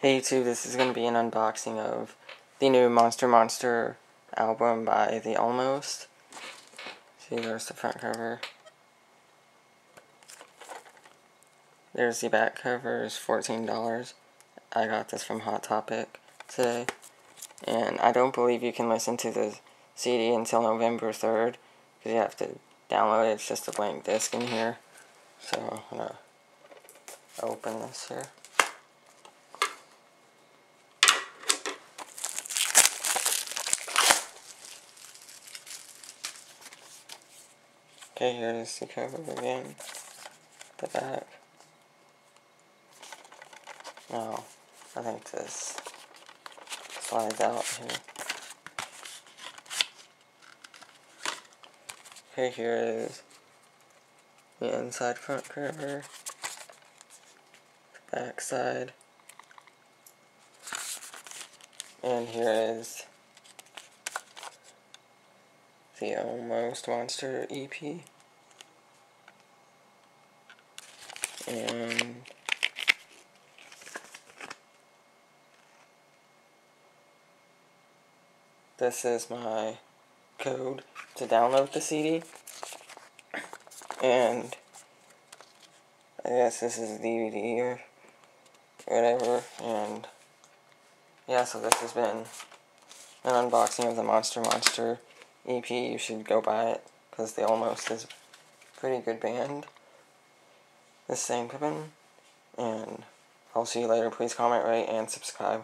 Hey YouTube, this is going to be an unboxing of the new Monster album by The Almost. See, there's the front cover. There's the back cover, it's $14. I got this from Hot Topic today. And I don't believe you can listen to the CD until November 3rd, because you have to download it. It's just a blank disc in here. So I'm going to open this here. Okay, here's the cover again, the back. Now, I think this slides out here. Okay, here is the inside front cover, the back side, and here is the Almost Monster EP. And this is my code to download the CD. And I guess this is a DVD or whatever. And yeah, so this has been an unboxing of the Monster EP. You should go buy it, because The Almost is a pretty good band. This is anpippin, and I'll see you later. Please comment, rate, and subscribe.